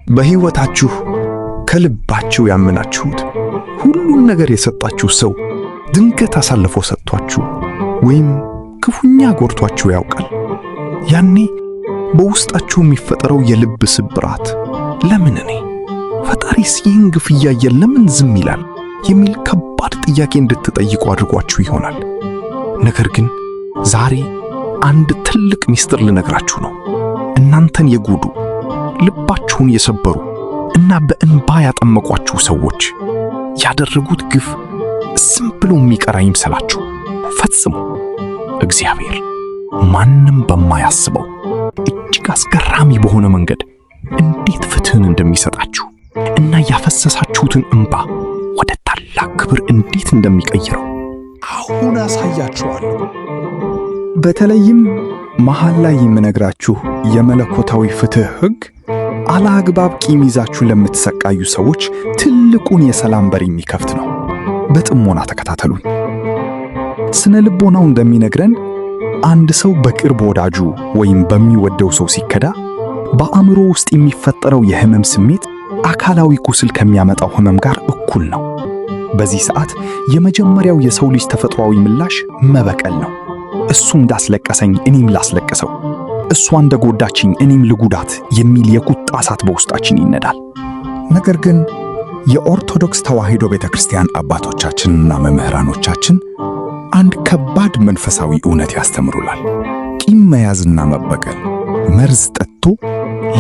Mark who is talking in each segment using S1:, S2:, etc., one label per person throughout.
S1: በሕይወታችሁ ከልባችሁ ያመናችሁት ሁሉን ነገር የሰጣችሁ ሰው ድንገት አሳልፎ ሰጥቷችሁ ወይም ክፉኛ ጎድቷችሁ ያውቃል? ያኔ በውስጣችሁ የሚፈጠረው የልብ ስብራት ለምን እኔ ፈጣሪስ ይህን ግፍ እያየ ለምን ዝም ይላል የሚል ከባድ ጥያቄ እንድትጠይቁ አድርጓችሁ ይሆናል። ነገር ግን ዛሬ አንድ ትልቅ ምስጢር ልነግራችሁ ነው። እናንተን የጎዱ ልባችሁን የሰበሩ እና በእንባ ያጠመቋችሁ ሰዎች ያደረጉት ግፍ ዝም ብሎ የሚቀር አይምሰላችሁ። ፈጽሞ እግዚአብሔር ማንም በማያስበው እጅግ አስገራሚ በሆነ መንገድ እንዴት ፍትህን እንደሚሰጣችሁ እና ያፈሰሳችሁትን እንባ ወደ ታላቅ ክብር እንዴት እንደሚቀይረው አሁን አሳያችኋለሁ። በተለይም መሃል ላይ የምነግራችሁ የመለኮታዊ ፍትህ ሕግ አላግባብ ቂም ይዛችሁ ለምትሰቃዩ ሰዎች ትልቁን የሰላም በር የሚከፍት ነው። በጥሞና ተከታተሉኝ። ስነ ልቦናው እንደሚነግረን አንድ ሰው በቅርብ ወዳጁ ወይም በሚወደው ሰው ሲከዳ በአእምሮ ውስጥ የሚፈጠረው የህመም ስሜት አካላዊ ቁስል ከሚያመጣው ህመም ጋር እኩል ነው። በዚህ ሰዓት የመጀመሪያው የሰው ልጅ ተፈጥሯዊ ምላሽ መበቀል ነው። እሱ እንዳስለቀሰኝ እኔም ላስለቅሰው፣ እሷ እንደጎዳችኝ እኔም ልጉዳት የሚል የቁጣ እሳት በውስጣችን ይነዳል። ነገር ግን የኦርቶዶክስ ተዋሕዶ ቤተክርስቲያን አባቶቻችንና መምህራኖቻችን አንድ ከባድ መንፈሳዊ እውነት ያስተምሩናል። ቂም መያዝና መበቀል መርዝ ጠጥቶ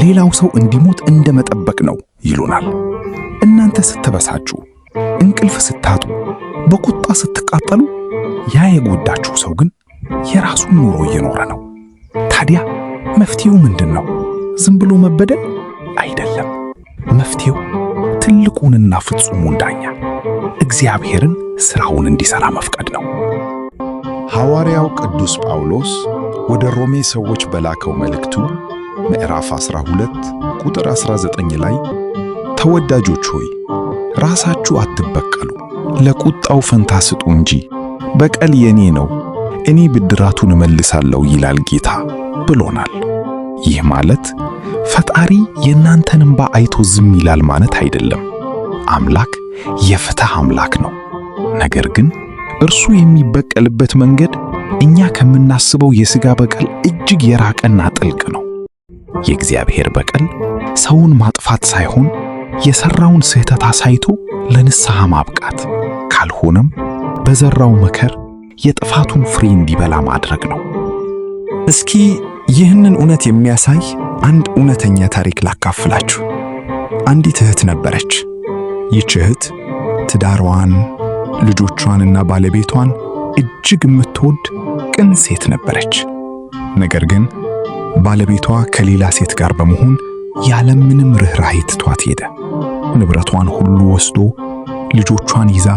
S1: ሌላው ሰው እንዲሞት እንደመጠበቅ ነው ይሉናል። እናንተ ስትበሳጩ፣ እንቅልፍ ስታጡ፣ በቁጣ ስትቃጠሉ ያ የጎዳችሁ ሰው ግን የራሱን ኑሮ እየኖረ ነው። ታዲያ መፍትሄው ምንድን ነው? ዝም ብሎ መበደል አይደለም። መፍትሄው ትልቁንና ፍጹሙን ዳኛ እግዚአብሔርን ሥራውን እንዲሠራ መፍቀድ ነው።
S2: ሐዋርያው ቅዱስ ጳውሎስ ወደ ሮሜ ሰዎች በላከው መልእክቱ ምዕራፍ 12 ቁጥር 19 ላይ ተወዳጆች ሆይ ራሳችሁ አትበቀሉ፣ ለቁጣው ፈንታ ስጡ እንጂ በቀል የኔ ነው፣ እኔ ብድራቱን እመልሳለሁ ይላል ጌታ ብሎናል። ይህ ማለት ፈጣሪ የእናንተን እንባ አይቶ ዝም ይላል ማለት አይደለም። አምላክ የፍትህ አምላክ ነው። ነገር ግን እርሱ የሚበቀልበት መንገድ እኛ ከምናስበው የሥጋ በቀል እጅግ የራቀና ጥልቅ ነው። የእግዚአብሔር በቀል ሰውን ማጥፋት ሳይሆን የሠራውን ስህተት አሳይቶ ለንስሐ ማብቃት፣ ካልሆነም በዘራው መከር የጥፋቱን ፍሬ እንዲበላ ማድረግ ነው።
S1: እስኪ ይህንን እውነት የሚያሳይ አንድ እውነተኛ ታሪክ ላካፍላችሁ። አንዲት እህት ነበረች። ይህች እህት ትዳሯን፣ ልጆቿንና ባለቤቷን እጅግ የምትወድ ቅን ሴት ነበረች። ነገር ግን ባለቤቷ ከሌላ ሴት ጋር በመሆን ያለምንም ርኅራኄ ትቷት ሄደ። ንብረቷን ሁሉ ወስዶ ልጆቿን ይዛ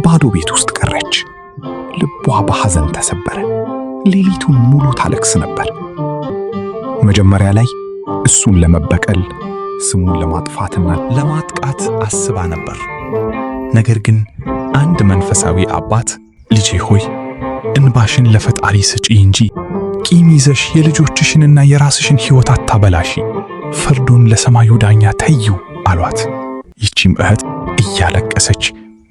S1: ባዶ ቤት ውስጥ ቀረች። ልቧ በሐዘን ተሰበረ። ሌሊቱን ሙሉ ታለቅስ ነበር። መጀመሪያ ላይ እሱን ለመበቀል ስሙን ለማጥፋትና ለማጥቃት አስባ ነበር። ነገር ግን አንድ መንፈሳዊ አባት ልጄ ሆይ እንባሽን ለፈጣሪ ስጪ እንጂ ቂም ይዘሽ የልጆችሽንና የራስሽን ሕይወት አታበላሺ፣ ፍርዱን ለሰማዩ ዳኛ ተዩ አሏት። ይቺም እህት እያለቀሰች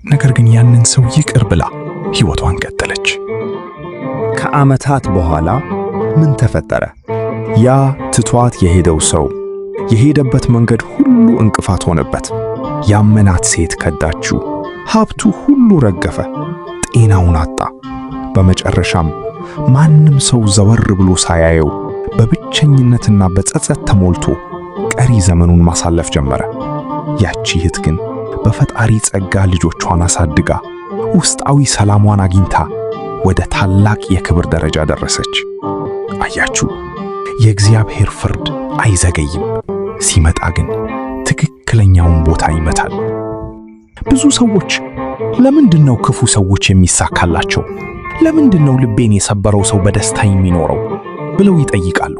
S1: ነገር ግን ያንን ሰው ይቅር ብላ ሕይወቷን ቀጠለች።
S3: ከዓመታት በኋላ ምን ተፈጠረ? ያ ትቷት የሄደው ሰው የሄደበት መንገድ ሁሉ እንቅፋት ሆነበት። ያመናት ሴት ከዳችው። ሀብቱ ሁሉ ረገፈ። ጤናውን አጣ። በመጨረሻም ማንም ሰው ዘወር ብሎ ሳያየው በብቸኝነትና በጸጸት ተሞልቶ ቀሪ ዘመኑን ማሳለፍ ጀመረ። ያቺ እህት ግን በፈጣሪ ጸጋ ልጆቿን አሳድጋ ውስጣዊ ሰላሟን አግኝታ ወደ ታላቅ የክብር ደረጃ ደረሰች። አያችሁ፣ የእግዚአብሔር ፍርድ አይዘገይም። ሲመጣ ግን ትክክለኛውን ቦታ ይመታል። ብዙ ሰዎች ለምንድነው ክፉ ሰዎች የሚሳካላቸው? ለምንድነው ልቤን የሰበረው ሰው በደስታ የሚኖረው ብለው ይጠይቃሉ።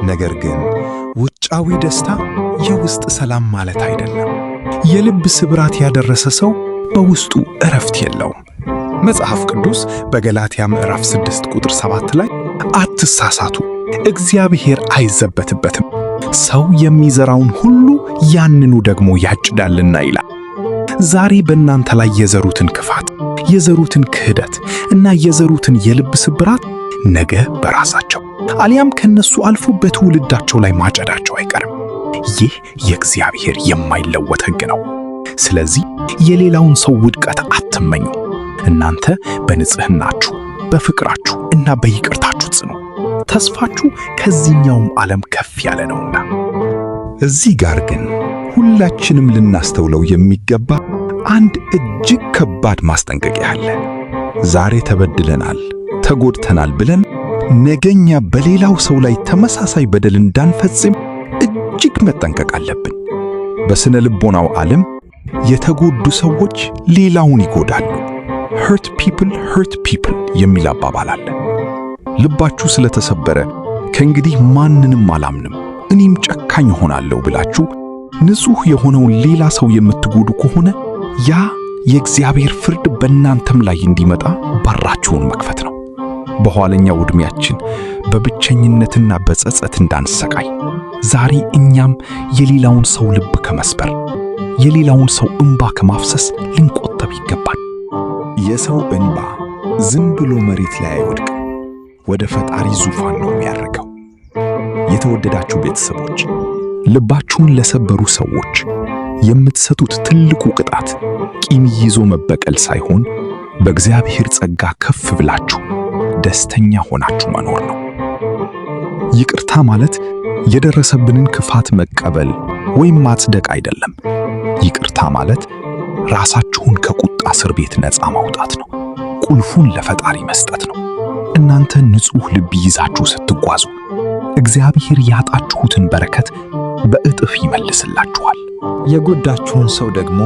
S2: ነገር ግን ውጫዊ ደስታ የውስጥ ሰላም ማለት አይደለም።
S1: የልብ ስብራት ያደረሰ ሰው በውስጡ እረፍት የለውም። መጽሐፍ ቅዱስ በገላትያ ምዕራፍ 6 ቁጥር 7 ላይ አትሳሳቱ፣ እግዚአብሔር አይዘበትበትም፣ ሰው የሚዘራውን ሁሉ ያንኑ ደግሞ ያጭዳልና ይላል። ዛሬ በእናንተ ላይ የዘሩትን ክፋት፣ የዘሩትን ክህደት እና የዘሩትን የልብ ስብራት ነገ በራሳቸው አሊያም ከነሱ አልፎ በትውልዳቸው ላይ ማጨዳቸው አይቀርም። ይህ የእግዚአብሔር የማይለወጥ ሕግ ነው። ስለዚህ የሌላውን ሰው ውድቀት አትመኙ። እናንተ በንጽህናችሁ፣ በፍቅራችሁ እና በይቅርታችሁ ጽኑ። ተስፋችሁ ከዚህኛውም ዓለም ከፍ ያለ ነውና።
S2: እዚህ ጋር ግን ሁላችንም ልናስተውለው የሚገባ አንድ እጅግ ከባድ ማስጠንቀቂያ አለ። ዛሬ ተበድለናል፣ ተጎድተናል ብለን ነገኛ በሌላው ሰው ላይ ተመሳሳይ በደል እንዳንፈጽም እጅግ መጠንቀቅ አለብን። በስነ ልቦናው ዓለም የተጎዱ ሰዎች ሌላውን ይጎዳሉ። hurt people የሚል አባባል አለ። ልባችሁ ስለተሰበረ ከእንግዲህ ማንንም አላምንም፣ እኔም ጨካኝ ሆናለሁ ብላችሁ ንጹሕ የሆነውን ሌላ ሰው የምትጎዱ ከሆነ ያ የእግዚአብሔር ፍርድ በእናንተም ላይ እንዲመጣ በራችሁን መክፈት ነው። በኋለኛው ዕድሜያችን በብቸኝነትና በጸጸት እንዳንሰቃይ ዛሬ እኛም የሌላውን ሰው ልብ ከመስበር፣ የሌላውን ሰው እንባ ከማፍሰስ ልንቆጠብ ይገባል። የሰው እንባ ዝም ብሎ መሬት ላይ አይወድቅም፣ ወደ ፈጣሪ ዙፋን ነው የሚያርገው። የተወደዳችሁ ቤተሰቦች፣ ልባችሁን ለሰበሩ ሰዎች የምትሰጡት ትልቁ ቅጣት ቂም ይዞ መበቀል ሳይሆን በእግዚአብሔር ጸጋ ከፍ ብላችሁ ደስተኛ ሆናችሁ መኖር ነው። ይቅርታ ማለት የደረሰብንን ክፋት መቀበል ወይም ማጽደቅ አይደለም። ይቅርታ ማለት ራሳችሁን ከቁጣ እስር ቤት ነፃ ማውጣት ነው። ቁልፉን ለፈጣሪ መስጠት ነው። እናንተ ንጹሕ ልብ ይዛችሁ ስትጓዙ እግዚአብሔር ያጣችሁትን በረከት በእጥፍ ይመልስላችኋል።
S3: የጎዳችሁን ሰው ደግሞ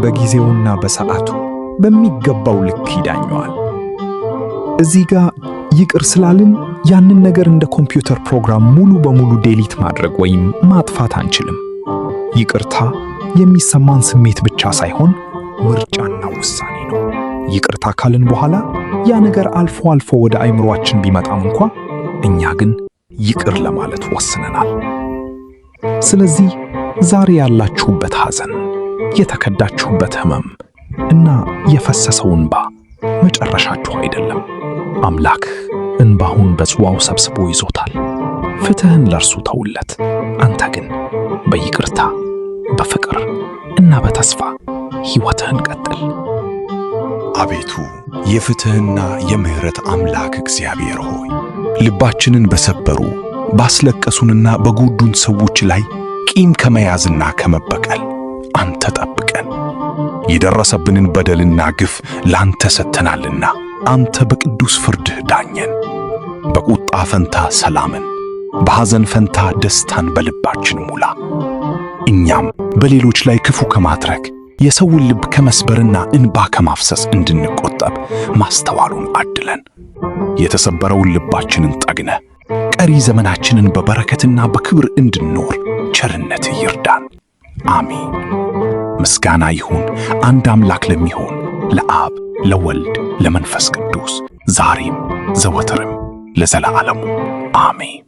S3: በጊዜውና በሰዓቱ በሚገባው ልክ ይዳኘዋል። እዚህ ጋር ይቅር ስላልን ያንን ነገር እንደ ኮምፒውተር ፕሮግራም ሙሉ በሙሉ ዴሊት ማድረግ ወይም ማጥፋት አንችልም። ይቅርታ የሚሰማን ስሜት ብቻ ሳይሆን ምርጫና ውሳኔ ነው። ይቅርታ ካልን በኋላ ያ ነገር አልፎ አልፎ ወደ አእምሮአችን ቢመጣም እንኳ እኛ ግን ይቅር ለማለት ወስነናል። ስለዚህ ዛሬ ያላችሁበት ሐዘን፣ የተከዳችሁበት ሕመም እና የፈሰሰው እንባ መጨረሻችሁ አይደለም። አምላክ እንባውን በጽዋው ሰብስቦ ይዞታል። ፍትህን ለእርሱ ተውለት። አንተ ግን በይቅርታ በፍቅር እና በተስፋ ሕይወትህን ቀጥል።
S2: አቤቱ የፍትህና የምሕረት አምላክ እግዚአብሔር ሆይ ልባችንን በሰበሩ ባስለቀሱንና በጎዱን ሰዎች ላይ ቂም ከመያዝና ከመበቀል አንተ ጠብቀን። የደረሰብንን በደልና ግፍ ላንተ ሰጥተናልና አንተ በቅዱስ ፍርድህ ዳኘን። በቁጣ ፈንታ ሰላምን፣ በሐዘን ፈንታ ደስታን በልባችን ሙላ። እኛም በሌሎች ላይ ክፉ ከማድረግ የሰውን ልብ ከመስበርና እንባ ከማፍሰስ እንድንቆጠብ ማስተዋሉን አድለን። የተሰበረውን ልባችንን ጠግነ ቀሪ ዘመናችንን በበረከትና በክብር እንድንኖር ቸርነትህ ይርዳን። አሜን። ምስጋና ይሁን አንድ አምላክ ለሚሆን ለአብ ለወልድ ለመንፈስ ቅዱስ ዛሬም ዘወትርም ለዘለዓለሙ አሜን።